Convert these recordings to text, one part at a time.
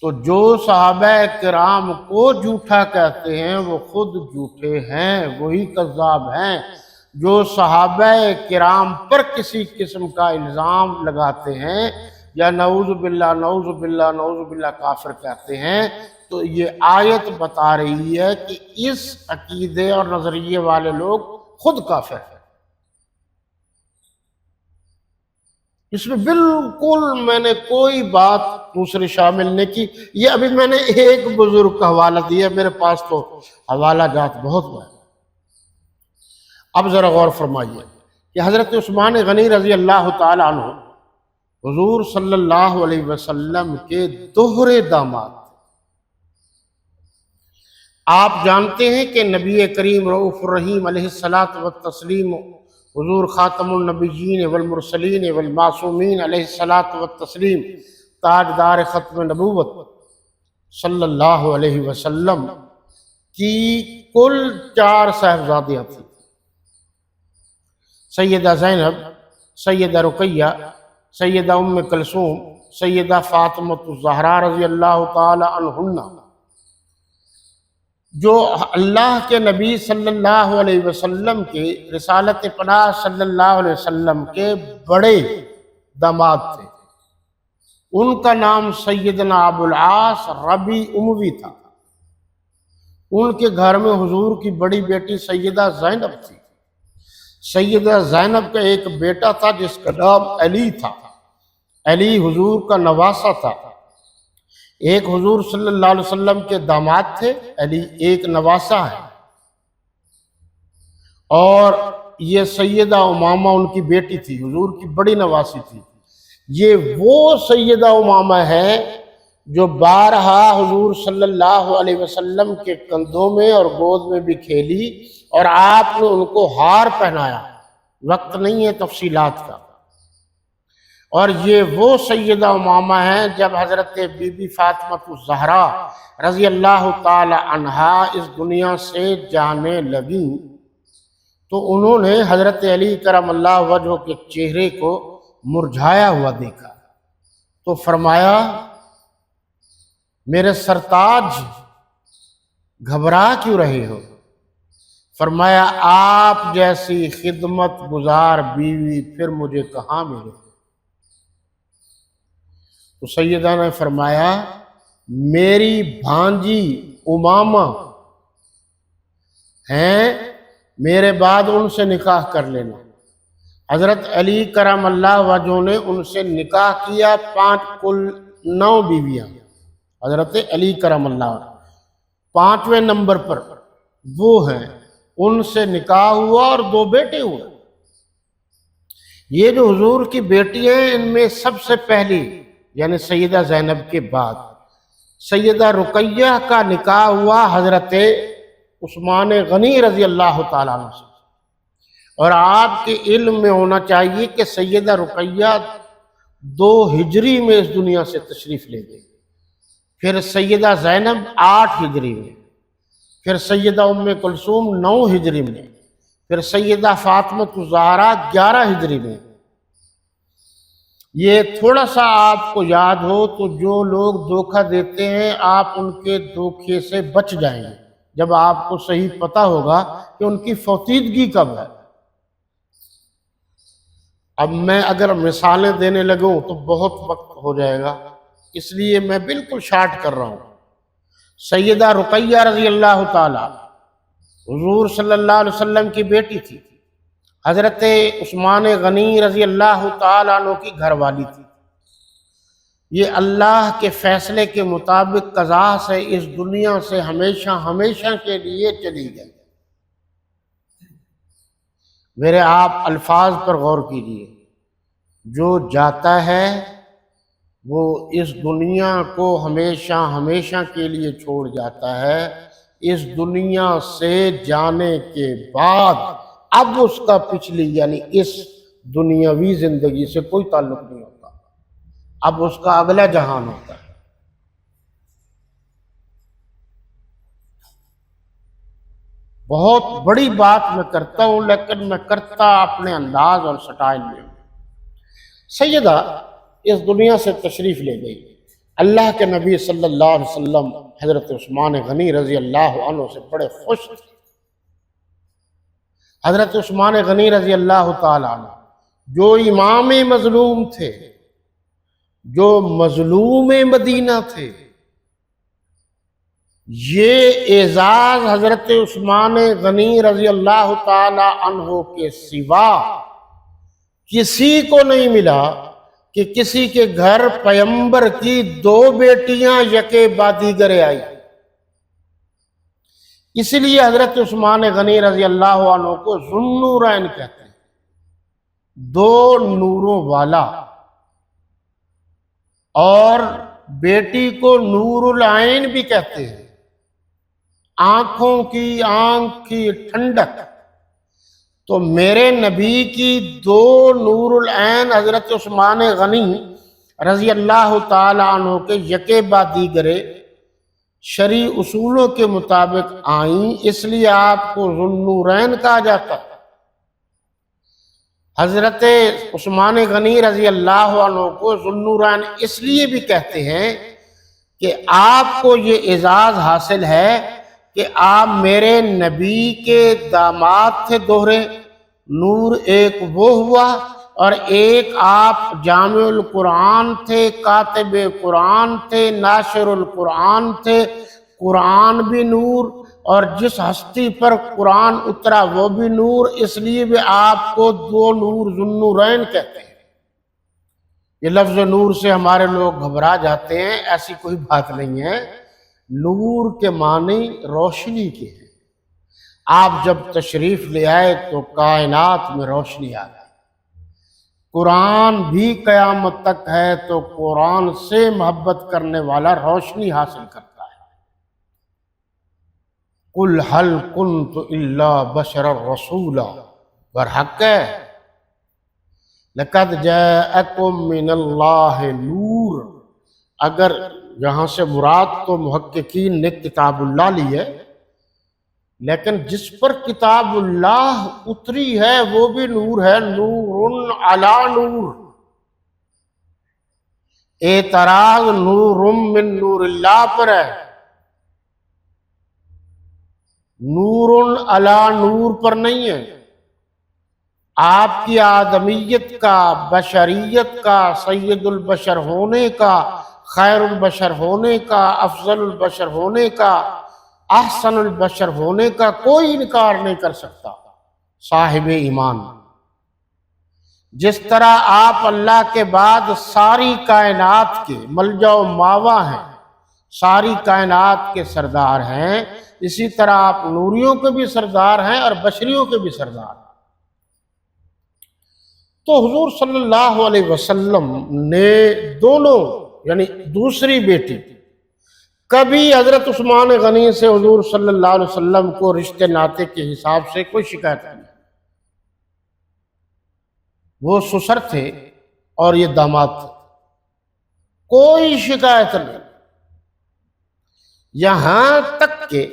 تو جو صحابہ کرام کو جھوٹا کہتے ہیں وہ خود جھوٹے ہیں، وہی کذاب ہیں۔ جو صحابہ کرام پر کسی قسم کا الزام لگاتے ہیں یا نعوذ باللہ نعوذ باللہ نعوذ باللہ کافر کہتے ہیں، تو یہ آیت بتا رہی ہے کہ اس عقیدے اور نظریے والے لوگ خود کافر ہیں۔ اس میں بالکل میں نے کوئی بات دوسری شامل نہیں کی۔ یہ ابھی میں نے ایک بزرگ کا حوالہ دیا، میرے پاس تو حوالہ جات بہت ہے۔ اب ذرا غور فرمائیے کہ حضرت عثمان غنی رضی اللہ تعالی عنہ حضور صلی اللہ علیہ وسلم کے دوہرے داماد۔ آپ جانتے ہیں کہ نبی کریم رؤوف الرحیم علیہ الصلاۃ والتسلیم حضور خاتم النبیین والمرسلین والمعصومین علیہ الصلاۃ والتسلیم تاجدار ختم نبوت صلی اللہ علیہ وسلم کی کل 4 صاحبزادیاں تھیں: سیدہ زینب، سیدہ رقیہ، سیدہ ام کلثوم، سیدہ فاطمۃ الزہرا رضی اللہ تعالی عنہن، جو اللہ کے نبی صلی اللہ علیہ وسلم کے رسالت پناہ صلی اللہ علیہ وسلم کے بڑے داماد تھے۔ ان کا نام سیدنا ابو العاص ربیع اموی تھا۔ ان کے گھر میں حضور کی بڑی بیٹی سیدہ زینب تھی۔ سیدہ زینب کا ایک بیٹا تھا جس کا نام علی تھا۔ علی حضور کا نواسہ تھا۔ ایک حضور صلی اللہ علیہ وسلم کے داماد تھے، علی ایک نواسہ ہے، اور یہ سیدہ امامہ ان کی بیٹی تھی، حضور کی بڑی نواسی تھی۔ یہ وہ سیدہ امامہ ہے جو بارہا حضور صلی اللہ علیہ وسلم کے کندھوں میں اور گود میں بھی کھیلی، اور آپ نے ان کو ہار پہنایا۔ وقت نہیں ہے تفصیلات کا۔ اور یہ وہ سیدہ امامہ ہیں جب حضرت بی بی فاطمۃ الزہرا رضی اللہ تعالی عنہا اس دنیا سے جانے لگیں تو انہوں نے حضرت علی کرم اللہ وجہہ کے چہرے کو مرجھایا ہوا دیکھا، تو فرمایا میرے سرتاج گھبرا کیوں رہے ہو؟ فرمایا آپ جیسی خدمت گزار بیوی پھر مجھے کہاں ملے؟ تو سیدہ نے فرمایا میری بھانجی امامہ ہیں، میرے بعد ان سے نکاح کر لینا۔ حضرت علی کرم اللہ وجہہ نے ان سے نکاح کیا، کل 9 بیویاں حضرت علی کرم اللہ، 5ویں نمبر پر وہ ہیں، ان سے نکاح ہوا اور 2 بیٹے ہوئے۔ یہ جو حضور کی بیٹی ہیں ان میں سب سے پہلی یعنی سیدہ زینب کے بعد سیدہ رقیہ کا نکاح ہوا حضرت عثمان غنی رضی اللہ تعالیٰ عنہ سے، اور آپ کے علم میں ہونا چاہیے کہ سیدہ رقیہ 2 ہجری میں اس دنیا سے تشریف لے گئی، پھر سیدہ زینب 8 ہجری میں، پھر سیدہ ام کلثوم 9 ہجری میں، پھر سیدہ فاطمۃ الزہرا 11 ہجری میں۔ یہ تھوڑا سا آپ کو یاد ہو تو جو لوگ دھوکہ دیتے ہیں آپ ان کے دھوکے سے بچ جائیں گے جب آپ کو صحیح پتہ ہوگا کہ ان کی فوتیدگی کب ہے۔ اب میں اگر مثالیں دینے لگوں تو بہت وقت ہو جائے گا، اس لیے میں بالکل شارٹ کر رہا ہوں۔ سیدہ رقیہ رضی اللہ تعالی حضور صلی اللہ علیہ وسلم کی بیٹی تھی، حضرت عثمان غنی رضی اللہ تعالیٰ عنہ کی گھر والی تھی۔ یہ اللہ کے فیصلے کے مطابق قضا سے اس دنیا سے ہمیشہ ہمیشہ کے لیے چلی گئی۔ میرے آپ الفاظ پر غور کیجیے، جو جاتا ہے وہ اس دنیا کو ہمیشہ ہمیشہ کے لیے چھوڑ جاتا ہے۔ اس دنیا سے جانے کے بعد اب اس کا پچھلی یعنی اس دنیاوی زندگی سے کوئی تعلق نہیں ہوتا، اب اس کا اگلا جہان ہوتا ہے۔ بہت بڑی بات میں کرتا ہوں لیکن میں کرتا اپنے انداز اور سٹائل میں ہوں۔ سیدہ اس دنیا سے تشریف لے گئی اللہ کے نبی صلی اللہ علیہ وسلم حضرت عثمان غنی رضی اللہ عنہ سے بڑے خوش تھے۔ حضرت عثمان غنی رضی اللہ تعالیٰ عنہ جو امام مظلوم تھے، جو مظلوم مدینہ تھے، یہ اعزاز حضرت عثمان غنی رضی اللہ تعالی عنہ کے سوا کسی کو نہیں ملا کہ کسی کے گھر پیغمبر کی دو بیٹیاں یکے بعد دیگر آئی۔ اس لیے حضرت عثمان غنی رضی اللہ عنہ کو ذو النورین کہتے ہیں، دو نوروں والا، اور بیٹی کو نور العین بھی کہتے ہیں، آنکھوں کی آنکھ کی ٹھنڈک۔ تو میرے نبی کی دو نور العین حضرت عثمان غنی رضی اللہ تعالی عنہ کے یکے بعد دیگرے شرعی اصولوں کے مطابق آئیں، اس لیے آپ کو ذو النورین کہا جاتا ہے۔ حضرت عثمان غنی رضی اللہ عنہ کو ذو النورین اس لیے بھی کہتے ہیں کہ آپ کو یہ اعزاز حاصل ہے کہ آپ میرے نبی کے داماد تھے دوہرے، نور ایک وہ ہوا، اور ایک آپ جامع القرآن تھے، کاتب قرآن تھے، ناشر القرآن تھے، قرآن بھی نور، اور جس ہستی پر قرآن اترا وہ بھی نور، اس لیے بھی آپ کو دو نور ذو النورین کہتے ہیں۔ یہ لفظ نور سے ہمارے لوگ گھبرا جاتے ہیں، ایسی کوئی بات نہیں ہے۔ نور کے معنی روشنی کے ہیں۔ آپ جب تشریف لے آئے تو کائنات میں روشنی آ گئی۔ قرآن بھی قیامت تک ہے تو قرآن سے محبت کرنے والا روشنی حاصل کرتا ہے۔ قُلْ هَلْ كُنْتُ إِلَّا بَشَرًا رَسُولًا، برحق ہے لَقَدْ جَاءَكُم مِّنَ اللَّهِ نور، اگر یہاں سے مراد تو محققین نے کتاب اللہ لی ہے، لیکن جس پر کتاب اللہ اتری ہے وہ بھی نور ہے، نور علی نور، اعتراض نور من نور اللہ پر ہے، نور علی نور پر نہیں ہے۔ آپ کی آدمیت کا، بشریت کا، سید البشر ہونے کا، خیر البشر ہونے کا، افضل البشر ہونے کا، احسن البشر ہونے کا کوئی انکار نہیں کر سکتا صاحب ایمان۔ جس طرح آپ اللہ کے بعد ساری کائنات کے ملجا و ماوا ہیں، ساری کائنات کے سردار ہیں، اسی طرح آپ نوریوں کے بھی سردار ہیں اور بشریوں کے بھی سردار ہیں۔ تو حضور صلی اللہ علیہ وسلم نے دونوں یعنی دوسری بیٹی، کبھی حضرت عثمان غنی سے حضور صلی اللہ علیہ وسلم کو رشتے ناطے کے حساب سے کوئی شکایت نہیں، وہ سسر تھے اور یہ داماد تھے، کوئی شکایت نہیں۔ یہاں تک کہ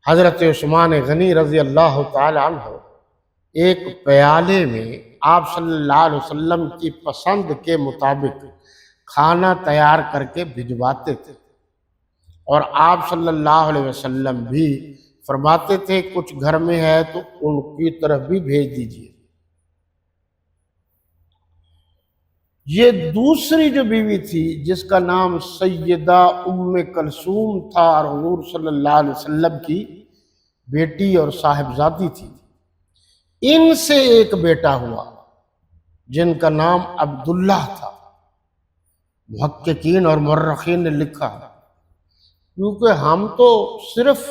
حضرت عثمان غنی رضی اللہ تعالی عنہ ایک پیالے میں آپ صلی اللہ علیہ وسلم کی پسند کے مطابق کھانا تیار کر کے بھجواتے تھے، اور آپ صلی اللہ علیہ وسلم بھی فرماتے تھے کچھ گھر میں ہے تو ان کی طرف بھی بھیج دیجیے۔ یہ دوسری جو بیوی تھی جس کا نام سیدہ ام کلثوم تھا اور حضور صلی اللہ علیہ وسلم کی بیٹی اور صاحبزادی تھی، ان سے ایک بیٹا ہوا جن کا نام عبداللہ تھا۔ محققین اور مورخین نے لکھا کیونکہ ہم تو صرف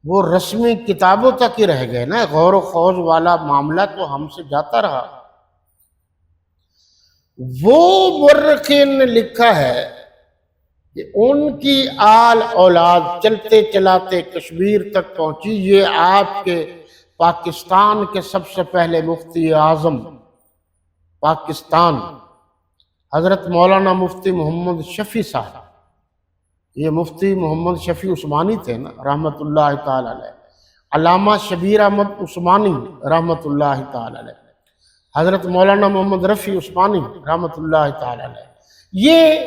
وہ رسمی کتابوں تک ہی رہ گئے نا، غور و خوض والا معاملہ تو ہم سے جاتا رہا۔ وہ مورخین نے لکھا ہے کہ ان کی آل اولاد چلتے چلاتے کشمیر تک پہنچی۔ یہ آپ کے پاکستان کے سب سے پہلے مفتی اعظم پاکستان حضرت مولانا مفتی محمد شفیع صاحب، یہ مفتی محمد شفیع عثمانی تھے نا رحمت اللہ تعالی علیہ، علامہ شبیر احمد عثمانی رحمت اللہ تعالی علیہ، حضرت مولانا محمد رفیع عثمانی رحمت اللہ تعالی علیہ، یہ